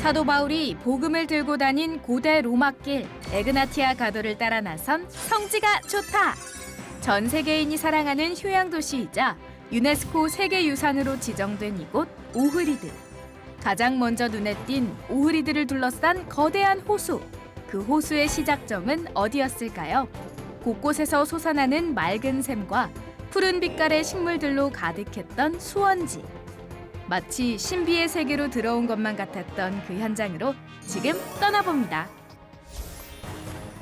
사도 바울이 복음을 들고 다닌 고대 로마길 에그나티아 가도를 따라 나선 성지가 좋다. 전 세계인이 사랑하는 휴양도시이자 유네스코 세계유산으로 지정된 이곳 오흐리드. 가장 먼저 눈에 띈 오흐리드를 둘러싼 거대한 호수. 그 호수의 시작점은 어디였을까요? 곳곳에서 솟아나는 맑은 샘과 푸른 빛깔의 식물들로 가득했던 수원지. 마치 신비의 세계로 들어온 것만 같았던 그 현장으로 지금 떠나봅니다.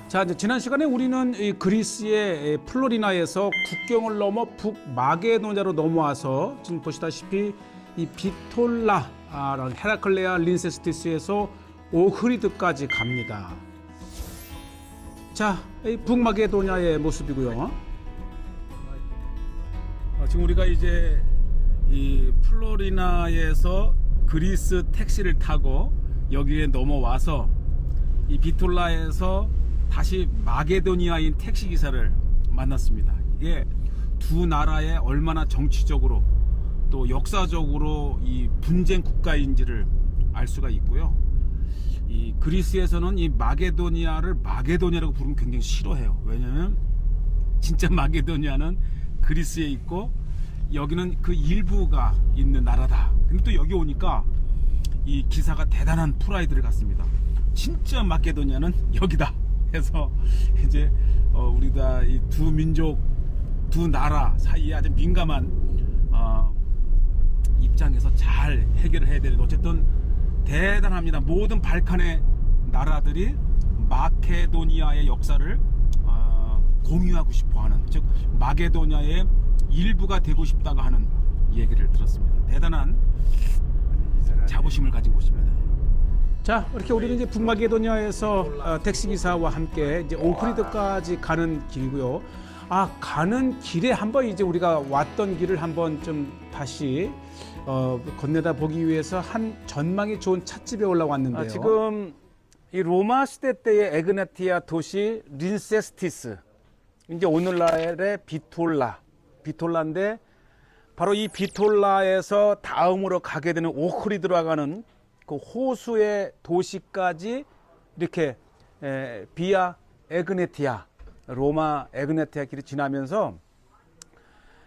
자, 이제 지난 시간에 우리는 이 그리스의 플로리나에서 국경을 넘어 북마게도냐로 넘어와서 지금 보시다시피 이 비톨라라는 헤라클레아 린세스티스에서 오흐리드까지 갑니다. 자, 이 북마게도냐의 모습이고요. 지금 우리가 이제 이 플로리나에서 그리스 택시를 타고 여기에 넘어와서 이 비톨라에서 다시 마게도니아인 택시기사를 만났습니다. 이게 두 나라의 얼마나 정치적으로 또 역사적으로 이 분쟁 국가인지를 알 수가 있고요. 이 그리스에서는 이 마게도니아를 마게도니아라고 부르면 굉장히 싫어해요. 왜냐하면 진짜 마게도니아는 그리스에 있고 여기는 그 일부가 있는 나라다. 근데 또 여기 오니까 이 기사가 대단한 프라이드를 갖습니다. 진짜 마게도니아는 여기다 해서 이제 우리가 이 두 민족, 두 나라 사이에 아주 민감한 입장에서 잘 해결을 해야 되는데 어쨌든 대단합니다. 모든 발칸의 나라들이 마케도니아의 역사를 공유하고 싶어하는, 즉 마게도니아의 일부가 되고 싶다고 하는 얘기를 들었습니다. 대단한 자부심을 가진 곳입니다. 자, 이렇게 우리는 이제 북마게도니아에서 택시기사와 함께 이제 오흐리드까지 가는 길이고요. 가는 길에 한번 이제 우리가 왔던 길을 한번 좀 다시 건네다 보기 위해서 한 전망이 좋은 찻집에 올라왔는데요. 지금 이 로마 시대 때의 에그나티아 도시 린세스티스, 이제 오늘날의 비톨라인데 바로 이 비톨라에서 다음으로 가게 되는 오흐리드로 가는 그 호수의 도시까지 이렇게 비아 에그네티아, 로마 에그네티아 길이 지나면서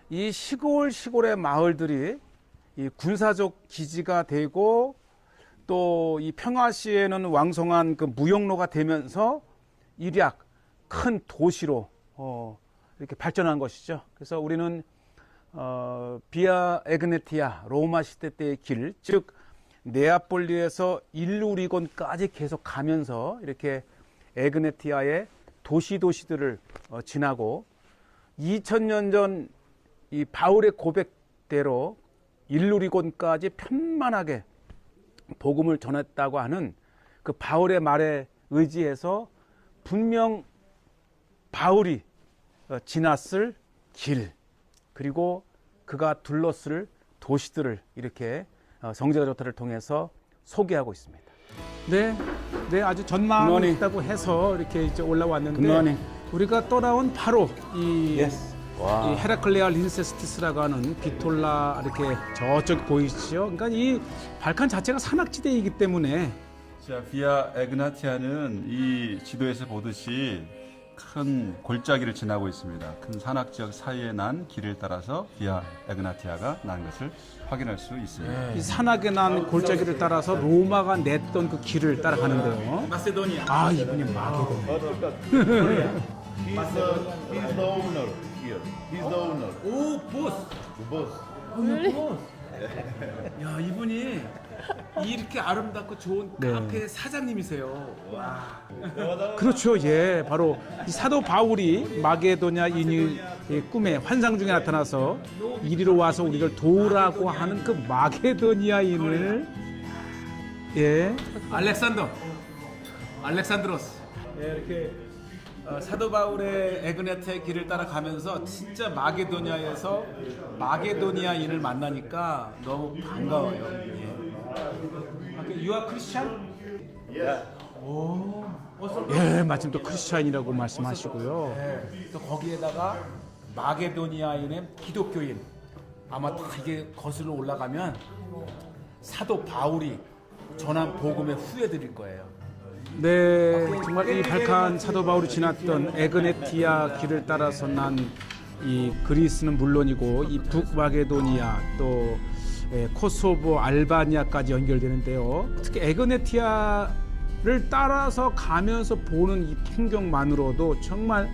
이 시골의 마을들이 이 군사적 기지가 되고 또 이 평화시에는 왕성한 그 무역로가 되면서 일약 큰 도시로 이렇게 발전한 것이죠. 그래서 우리는 비아 에그네티아 로마 시대 때의 길, 즉 네아폴리에서 일루리곤까지 계속 가면서 이렇게 에그네티아의 도시들을 지나고 2000년 전 이 바울의 고백대로 일루리곤까지 편만하게 복음을 전했다고 하는 그 바울의 말에 의지해서 분명 바울이 지났을 길, 그리고 그가 둘렀을 도시들을 이렇게 성지가 좋다를 통해서 소개하고 있습니다. 네, 아주 전망이 있다고 해서 이렇게 이제 올라왔는데 우리가 떠나온 바로 이 헤라클레아 린세스티스라고 하는 비톨라 이렇게 저쪽 보이시죠? 그러니까 이 발칸 자체가 산악지대이기 때문에 자, 비아 에그나티아는 이 지도에서 보듯이 큰 골짜기를 지나고 있습니다. 큰 산악지역 사이에 난 길을 따라서 비아 에그나티아가 난 것을 확인할 수 있습니다. 이 산악에 난 골짜기를 따라서 로마가 냈던 그 길을 따라가는데요. 마세도니아. 이분이 마게도냐. He's the owner here. He's the owner. 오, 보스. The boss. 야, 이분이 이렇게 아름답고 좋은 네. 카페의 사장님이세요. 와. 그렇죠. 예, 바로 이 사도 바울이 마게도냐인의 꿈에 환상 중에 나타나서 이리로 와서 우리를 도우라고 하는 그 마게도니아인을 알렉산드로스. 예, 이렇게 사도 바울의 에그네티아의 길을 따라가면서 진짜 마게도니아에서 마게도니아인을 만나니까 너무 반가워요. 예. You are Christian? Yeah. 예, 마침 또 크리스찬이라고 말씀하시고요. 네, 또 거기에다가 마게도니아인의 기독교인, 아마 다 이게 거슬러 올라가면 사도 바울이 전한 복음의 후예들일 거예요. 네, 정말 이 발칸 사도 바울이 지났던 에그네티아 길을 따라서 난 이 그리스는 물론이고 이 북마게도니아 또 코소보, 알바니아까지 연결되는데요. 특히 에그네티아를 따라서 가면서 보는 이 풍경만으로도 정말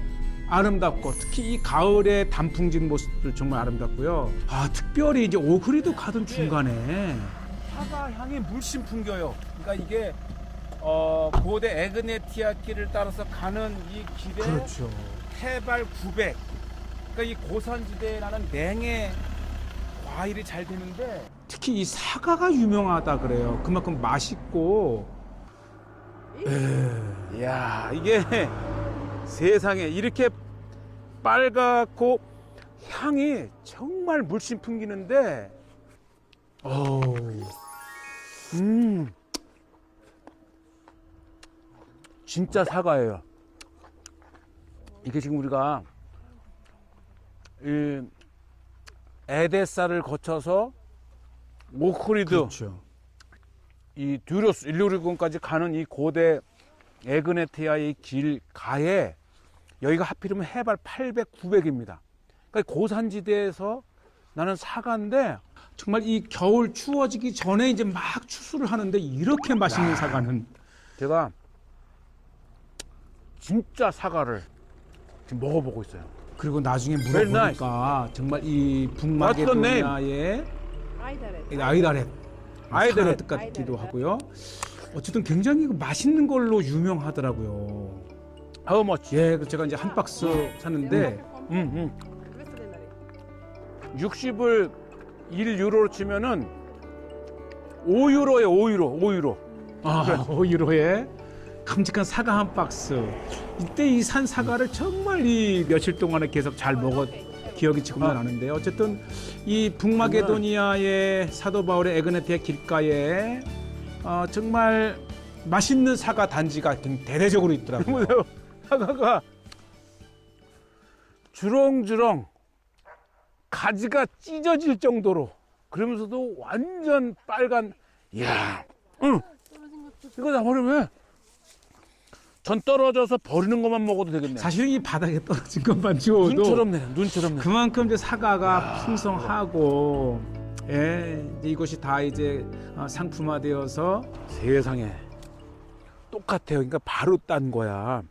아름답고 특히 이 가을의 단풍진 모습들 정말 아름답고요. 아, 특별히 이제 오그리도 가던 중간에 사과 향이 물씬 풍겨요. 그러니까 이게 고대 에그네티아 길을 따라서 가는 이 길에 그렇죠. 해발 900. 그러니까 이 고산지대에 나는 냉해 과일이 잘 되는데 특히 이 사과가 유명하다 그래요. 그만큼 맛있고. 이야, 이게 세상에 이렇게 빨갛고 향이 정말 물씬 풍기는데 진짜 사과예요. 이게 지금 우리가 이 에데사를 거쳐서 오크리드 그렇죠. 이 듀로스 일루리곤까지 가는 이 고대 에그네티아의 길가에 여기가 하필이면 해발 800, 900입니다. 그러니까 고산지대에서 나는 사과인데 정말 이 겨울 추워지기 전에 이제 막 추수를 하는데 이렇게 맛있는 사과는 제가 진짜 사과를 지금 먹어보고 있어요. 그리고 나중에 Very 물어보니까 정말 이 북마게도니아의 아이다렛 아이다렛 뜻 같기도 하고요. 어쨌든 굉장히 맛있는 걸로 유명하더라고요. How much? 예, 그래서 제가 이제 한 박스 샀는데 60을 1유로로 치면은 5유로에 5유로. 아, 5유로에 큼직한 사과 한 박스. 이때 이 산 사과를 정말 이 며칠 동안에 계속 잘 먹었 기억이 지금도 나는데요. 어쨌든 이 북마게도니아의 사도 바울의 에그네티아 길가에 정말 맛있는 사과 단지가 대대적으로 있더라고요. 사과가 주렁주렁 가지가 찢어질 정도로 그러면서도 완전 빨간. 이야, 이거 다 버리면 전 떨어져서 버리는 것만 먹어도 되겠네. 사실은 이 바닥에 떨어진 것만 주워도 눈처럼 내, 눈처럼 내. 그만큼 이제 사과가 풍성하고 예, 이제 이것이 다 이제 상품화되어서 세상에 똑같아요. 그러니까 바로 딴 거야.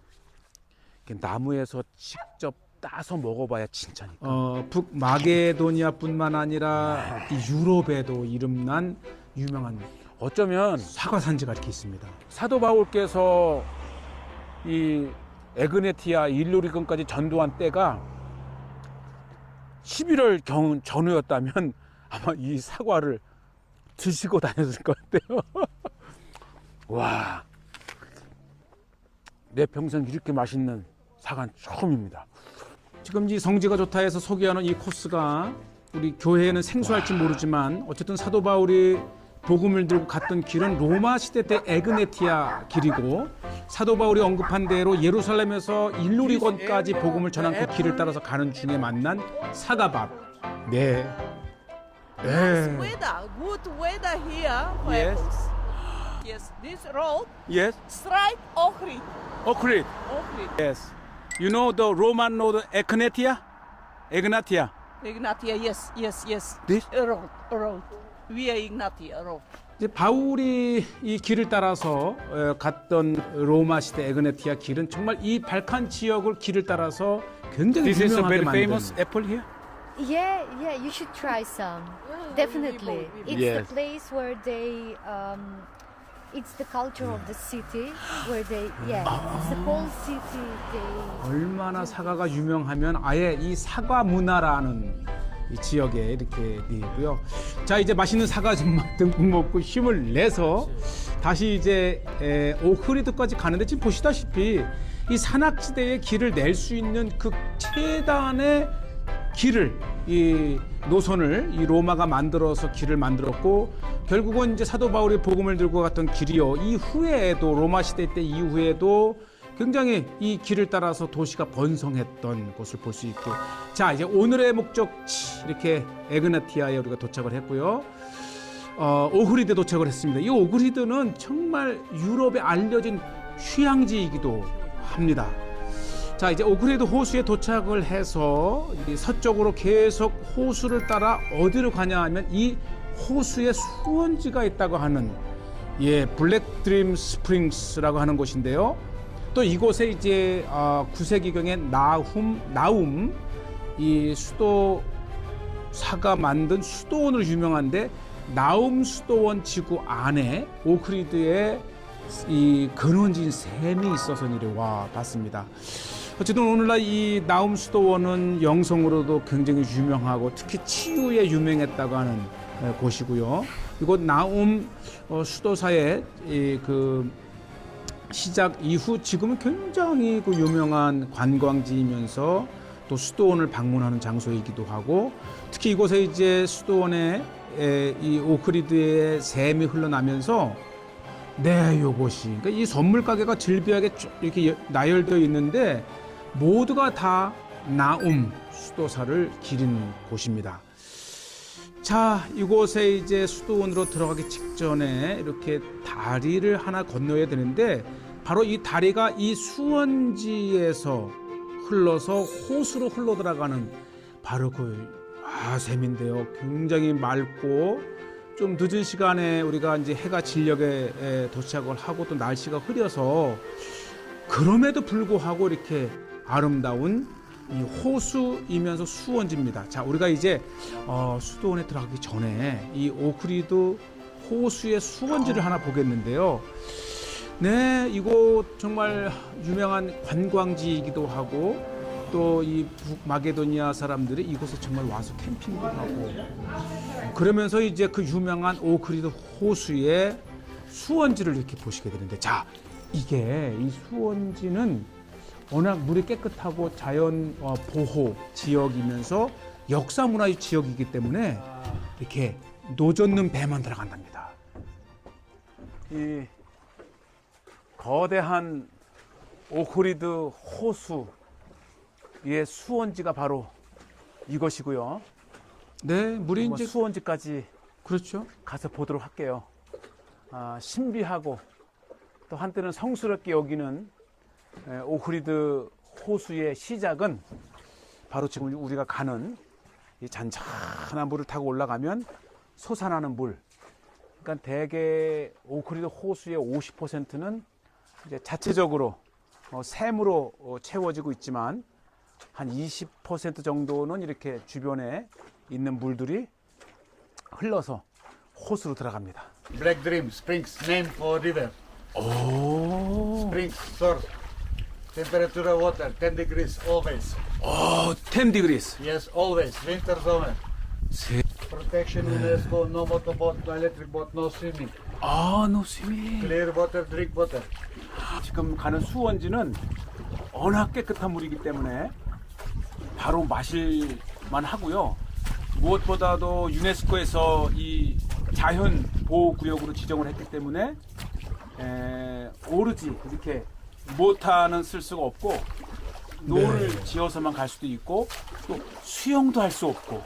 이렇게 나무에서 직접 따서 먹어봐야 진짜니까. 북마게도니아뿐만 아니라 이 유럽에도 이름난 유명한 어쩌면 사과 산지가 이렇게 있습니다. 사도 바울께서 이 에그네티아 일루리건까지 전도한 때가 11월 경 전후였다면 아마 이 사과를 드시고 다녔을 것 같아요. 와, 내 평생 이렇게 맛있는 사과는 처음입니다. 지금 이 성지가 좋다 해서 소개하는 이 코스가 우리 교회에는 생소할지 모르지만 어쨌든 사도 바울이 복음을 들고 갔던 길은 로마 시대 때 에그네티아 길이고 사도 바울이 언급한 대로 예루살렘에서 일루리건까지 복음을 전한 그 길을 따라서 가는 중에 만난 사과밭. 네. Nice weather, good weather here for Yes. apples. Yes, this road Yes, straight Ohrid. Ochrid. Ohrid. Yes. You know the Roman road Egnatia? Egnatia. Ignatia, yes, yes, yes. This? A road. Via Ignatia road. 이제 바울이 이 길을 따라서 갔던 로마 시대 에그네티아 길은 정말 이 발칸 지역을 길을 따라서 굉장히 This is a 유명하게 very 만든 famous apple here. Yeah, you should try some. Definitely. It's Yes. the place where they it's the culture of the city where they it's the whole city they 얼마나 사과가 유명하면 아예 이 사과 문화라는 이 지역에 이렇게 있고요. 자, 이제 맛있는 사과 좀 듬뿍 먹고 힘을 내서 다시 이제 오크리드까지 가는데 지금 보시다시피 이 산악지대에 길을 낼 수 있는 그 최단의 길을 이 노선을 이 로마가 만들어서 길을 만들었고 결국은 이제 사도 바울이 복음을 들고 갔던 길이요. 이후에도 로마 시대 때 이후에도 굉장히 이 길을 따라서 도시가 번성했던 것을 볼 수 있고 자 이제 오늘의 목적지 이렇게 에그나티아에 우리가 도착을 했고요. 오흐리드에 도착을 했습니다. 이 오흐리드는 정말 유럽에 알려진 휴양지이기도 합니다. 자, 이제 오흐리드 호수에 도착을 해서 이 서쪽으로 계속 호수를 따라 어디로 가냐 하면 이 호수에 수원지가 있다고 하는 블랙 드림 스프링스라고 하는 곳인데요. 또 이곳에 이제 9세기경에 나움 이 수도사가 만든 수도원으로 유명한데 나움 수도원 지구 안에 오흐리드에 이 근원지인 샘이 있어서 이래 와 봤습니다. 어쨌든 오늘날 이 나움 수도원은 영성으로도 굉장히 유명하고 특히 치유에 유명했다고 하는 곳이고요. 이곳 나움 수도사의 그 시작 이후 지금은 굉장히 그 유명한 관광지이면서 또 수도원을 방문하는 장소이기도 하고 특히 이곳에 이제 수도원에 이 오흐리드의 샘이 흘러나면서 요것이 그러니까 이 선물 가게가 질비하게 쭉 이렇게 나열되어 있는데 모두가 다 나움 수도사를 기리는 곳입니다. 자, 이곳에 이제 수도원으로 들어가기 직전에 이렇게 다리를 하나 건너야 되는데 바로 이 다리가 이 수원지에서 흘러서 호수로 흘러 들어가는 바로 그 샘인데요. 굉장히 맑고 좀 늦은 시간에 우리가 이제 해가 진력에 도착을 하고 또 날씨가 흐려서 그럼에도 불구하고 이렇게 아름다운 이 호수이면서 수원지입니다. 자, 우리가 이제 수도원에 들어가기 전에 이 오흐리드 호수의 수원지를 하나 보겠는데요. 네, 이곳 정말 유명한 관광지이기도 하고 또 이 북마게도니아 사람들이 이곳에 정말 와서 캠핑도 하고 그러면서 이제 그 유명한 오흐리드 호수의 수원지를 이렇게 보시게 되는데 자, 이게 이 수원지는 워낙 물이 깨끗하고 자연 보호 지역이면서 역사 문화 지역이기 때문에 이렇게 노젓는 배만 들어간답니다. 이 거대한 오흐리드 호수의 수원지가 바로 이것이고요. 네, 물이 이제 수원지까지 그렇죠. 가서 보도록 할게요. 신비하고 또 한때는 성스럽게 여기는 오흐리드 호수의 시작은 바로 지금 우리가 가는 이 잔잔한 물을 타고 올라가면 솟아나는 물. 그러니까 대개 오흐리드 호수의 50%는 이제 자체적으로 샘으로 채워지고 있지만 한 20% 정도는 이렇게 주변에 있는 물들이 흘러서 호수로 들어갑니다. Black Dream Springs, name for river. Springs source. Temperature of water 10 degrees always. 10 degrees. Yes, always. Winter, summer. Protection UNESCO, no motorboat, no electric boat, no swimming. no swimming. Clear water, drink water. 지금 가는 수원지는 워낙 깨끗한 물이기 때문에 바로 마실만 하고요. 무엇보다도 유네스코에서 이 자연 보호 구역으로 지정을 했기 때문에 오르지 이렇게 모터는 쓸 수가 없고 노를 지어서만 갈 수도 있고 또 수영도 할 수 없고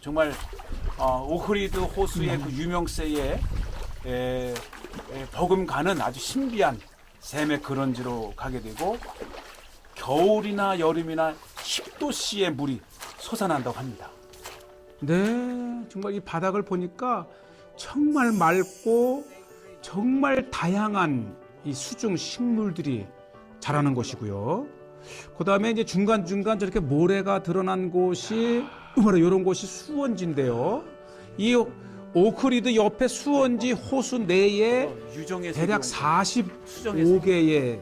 정말 오흐리드 호수의 그 유명세에 버금가는 아주 신비한 샘의 근원지로 가게 되고 겨울이나 여름이나 10도씨의 물이 솟아난다고 합니다. 네, 정말 이 바닥을 보니까 정말 맑고 정말 다양한 이 수중 식물들이 자라는 곳이고요. 그 다음에 이제 중간중간 저렇게 모래가 드러난 곳이 바로 이런 곳이 수원지인데요. 이 오흐리드 옆에 수원지 호수 내에 대략 45개의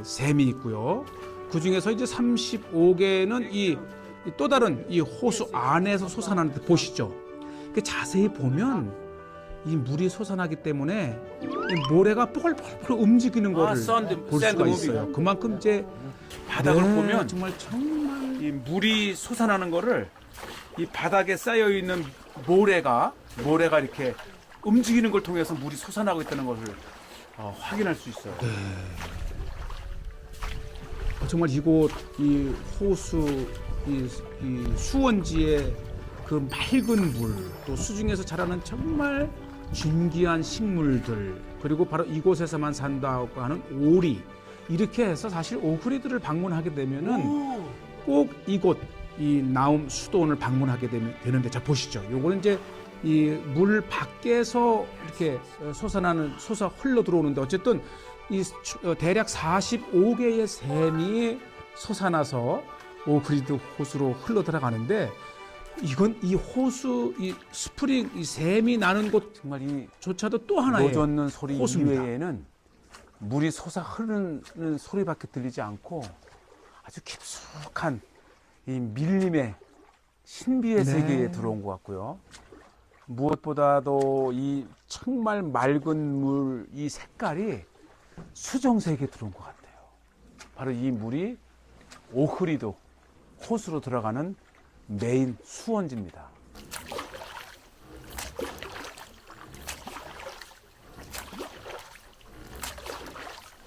샘이 있고요. 그 중에서 이제 35개는 이 또 다른 이 호수 안에서 솟아나는 데 보시죠. 자세히 보면 이 물이 솟아나기 때문에 이 모래가 뽀글뽀글 움직이는 거를 볼 수가 있어요. 그만큼 이제 바닥을 보면 정말 이 물이 솟아나는 거를 이 바닥에 쌓여 있는 모래가 이렇게 움직이는 걸 통해서 물이 솟아나고 있다는 것을 확인할 수 있어요. 정말 이곳 이 호수 이 수원지의 그 맑은 물 또 수중에서 자라는 정말 진귀한 식물들, 그리고 바로 이곳에서만 산다고 하는 오리, 이렇게 해서 사실 오흐리드를 방문하게 되면은 꼭 이곳 이 나움 수도원을 방문하게 되는데, 자 보시죠. 요거는 이제 이 물 밖에서 이렇게 솟아 흘러 들어오는데, 어쨌든 이 대략 45개의 샘이 솟아나서 오흐리드 호수로 흘러 들어가는데, 이건 이 호수, 이 스프링, 이 샘이 나는 정말 이 곳조차도 또 하나의 노젓는 소리 호수입니다. 이외에는 물이 솟아 흐르는 소리밖에 들리지 않고 아주 깊숙한 이 밀림의 신비의 세계에 들어온 것 같고요. 무엇보다도 이 정말 맑은 물 이 색깔이 수정색에 들어온 것 같아요. 바로 이 물이 오흐리드 호수로 들어가는 메인 수원지입니다.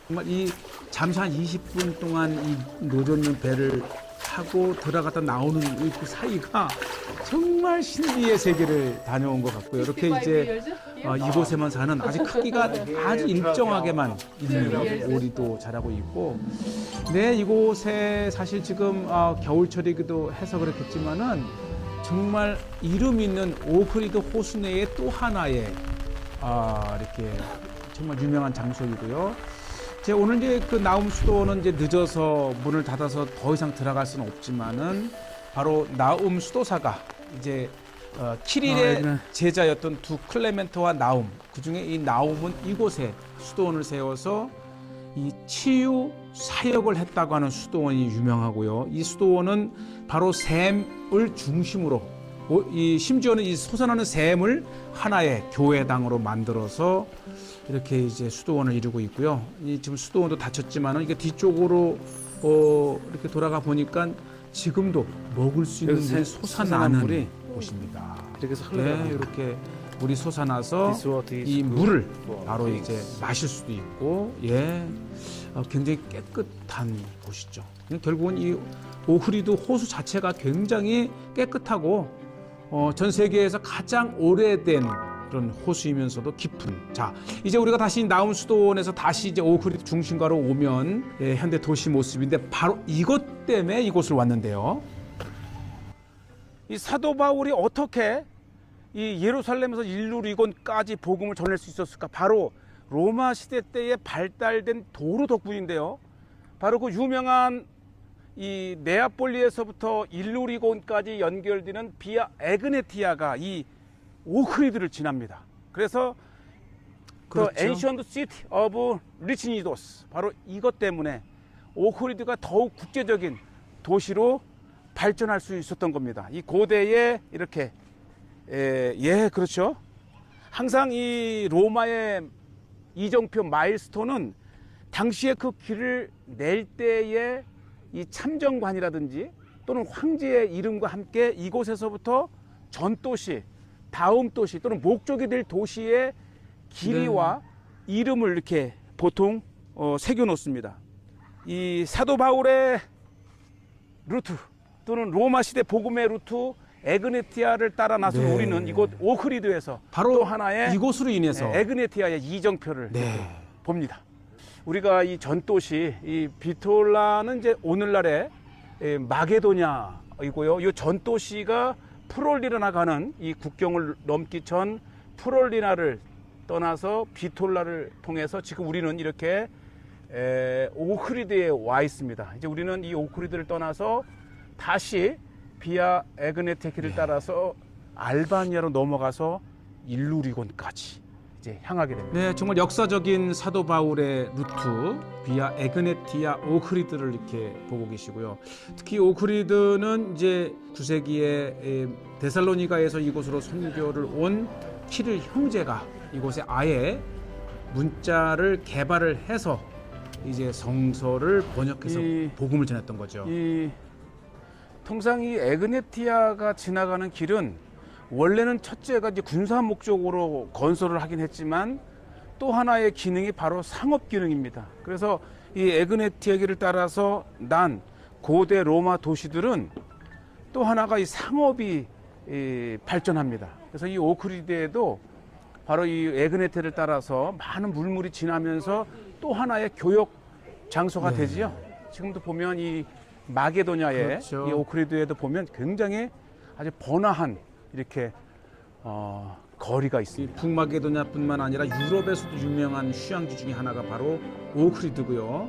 정말 이 잠시 한 20분 동안 이 노젓는 배를 타고 들어갔다 나오는 그 사이가 정말 신비의 세계를 다녀온 것 같고요. 이렇게 이제 이곳에만 사는 아주 크기가 아주 일정하게만 있는 오리도 자라고 있고, 네, 이곳에 사실 지금 겨울철이기도 해서 그렇겠지만은 정말 이름 있는 오흐리드 호수 내의 또 하나의 이렇게 정말 유명한 장소이고요. 제가 오늘 이제 그 나움 수도는 이제 늦어서 문을 닫아서 더 이상 들어갈 수는 없지만은, 바로 나움 수도사가 이제 키릴의 제자였던 두 클레멘트와 나움, 그 중에 이 나움은 이곳에 수도원을 세워서 이 치유 사역을 했다고 하는 수도원이 유명하고요. 이 수도원은 바로 샘을 중심으로, 심지어는 이 솟아나는 샘을 하나의 교회당으로 만들어서 이렇게 이제 수도원을 이루고 있고요. 이 지금 수도원도 닫혔지만은 이게 뒤쪽으로 이렇게 돌아가 보니까 지금도 먹을 수 있는 물이 솟아나는 물이 곳입니다. 이렇게 해서 네, 이렇게 물이 솟아나서 이 물을 바로 이제 마실 수도 있고, 예, 굉장히 깨끗한 곳이죠. 결국은 이 오흐리드 호수 자체가 굉장히 깨끗하고 전 세계에서 가장 오래된 그런 호수이면서도 깊은. 자, 이제 우리가 다시 나움 수도원에서 다시 이제 오흐리드 중심가로 오면 현대 도시 모습인데, 바로 이것 때문에 이곳을 왔는데요. 이 사도 바울이 어떻게 이 예루살렘에서 일루리곤까지 복음을 전할 수 있었을까? 바로 로마 시대 때에 발달된 도로 덕분인데요. 바로 그 유명한 이 네아폴리에서부터 일루리곤까지 연결되는 비아 에그네티아가 이 오흐리드를 지납니다. 그래서 그렇죠. The Ancient City of Lichnidos, 바로 이것 때문에 오흐리드가 더욱 국제적인 도시로 발전할 수 있었던 겁니다. 이 고대에 이렇게 그렇죠. 항상 이 로마의 이정표 마일스톤은 당시에 그 길을 낼 때의 이 참정관이라든지 또는 황제의 이름과 함께 이곳에서부터 전도시, 다음 도시 또는 목적이 될 도시의 길이와 이름을 이렇게 보통 새겨 놓습니다. 이 사도 바울의 루트 또는 로마 시대 복음의 루트 에그네티아를 따라 나선 우리는 이곳 오흐리드에서 바로 또 하나의 이곳으로 인해서 에그네티아의 이정표를 봅니다. 우리가 이 전도시 이 비톨라는 이제 오늘날의 마게도냐이고요. 이 전도시가 프롤리나 가는 이 국경을 넘기 전 프롤리나를 떠나서 비톨라를 통해서 지금 우리는 이렇게 오흐리드에 와 있습니다. 이제 우리는 이 오흐리드를 떠나서 다시 비아 에그네티아를 따라서 알바니아로 넘어가서 일루리곤까지 이제 향하게 됩니다. 네, 정말 역사적인 사도 바울의 루트 비아 에그네티아 오흐리드를 이렇게 보고 계시고요. 특히 오흐리드는 이제 9세기에 데살로니가에서 이곳으로 선교를 온 키릴 형제가 이곳에 아예 문자를 개발을 해서 이제 성서를 번역해서 복음을 전했던 거죠. 통상 이 에그네티아가 지나가는 길은 원래는 첫째가 이제 군사 목적으로 건설을 하긴 했지만 또 하나의 기능이 바로 상업 기능입니다. 그래서 이 에그네티아 길을 따라서 난 고대 로마 도시들은 또 하나가 이 상업이 발전합니다. 그래서 이 오흐리드에도 바로 이 에그네테를 따라서 많은 물물이 지나면서 또 하나의 교역 장소가 네. 되지요. 지금도 보면 이 마게도냐의 그렇죠. 이 오크리드에도 보면 굉장히 아주 번화한 이렇게 거리가 이 있습니다. 북마게도냐뿐만 아니라 유럽에서도 유명한 휴양지 중에 하나가 바로 오크리드고요.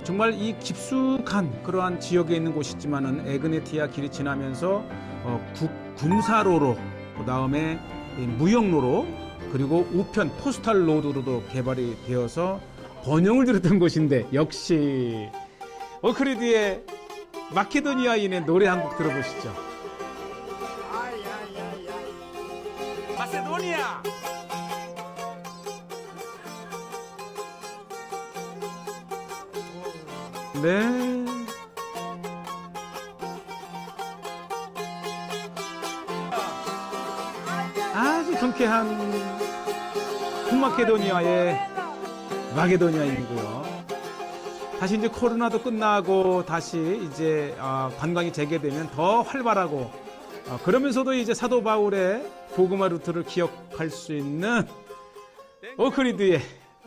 정말 이 깊숙한 그러한 지역에 있는 곳이지만은 에그네티아 길이 지나면서 군사로로, 그 다음에 무역로로, 그리고 우편 포스탈 로드로도 개발이 되어서 번영을 이뤘던 곳인데, 역시 오크리드의 마케도니아인의 노래 한 곡 들어보시죠. 마세도니아. 네. 아주 경쾌한 북마케도니아의 마게도니아이고요. 다시 이제 코로나도 끝나고 다시 이제 관광이 재개되면 더 활발하고, 그러면서도 이제 사도 바울의 복음화 루트를 기억할 수 있는 오크리드의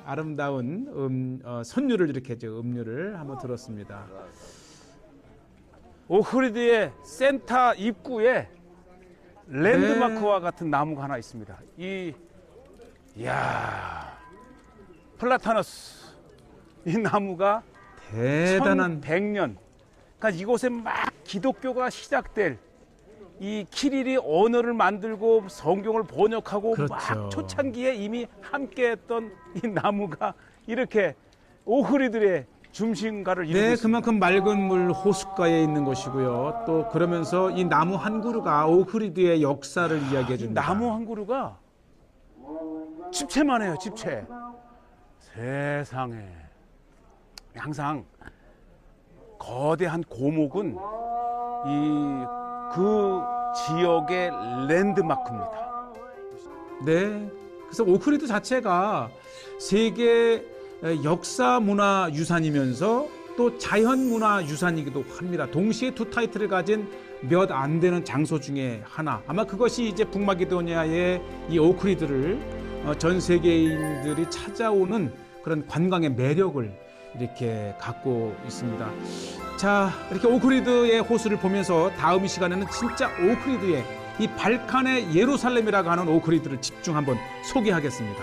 아름다운 선율을 이렇게 음료를 한번 들었습니다. 오크리드의 센터 입구에 랜드마크와 같은 나무가 하나 있습니다. 플라타너스, 이 나무가 대단한 1100년, 그러니까 이곳에 막 기독교가 시작될, 이 키릴이 언어를 만들고 성경을 번역하고 그렇죠. 막 초창기에 이미 함께했던 이 나무가 이렇게 오크리드의 중심가를 이루고 네, 있습니다. 그만큼 맑은 물 호숫가에 있는 것이고요. 또 그러면서 이 나무 한 그루가 오크리드의 역사를 이야기해 이 줍니다. 나무 한 그루가 집채만 해요, 집채. 세상에. 항상 거대한 고목은 그 지역의 랜드마크입니다. 네, 그래서 오크리드 자체가 세계 역사 문화 유산이면서 또 자연 문화 유산이기도 합니다. 동시에 두 타이틀을 가진 몇 안 되는 장소 중에 하나. 아마 그것이 이제 북마게도니아의 이 오크리드를 전 세계인들이 찾아오는 그런 관광의 매력을 이렇게 갖고 있습니다. 자, 이렇게 오크리드의 호수를 보면서 다음 이 시간에는 진짜 오크리드의 이 발칸의 예루살렘이라고 하는 오크리드를 집중 한번 소개하겠습니다.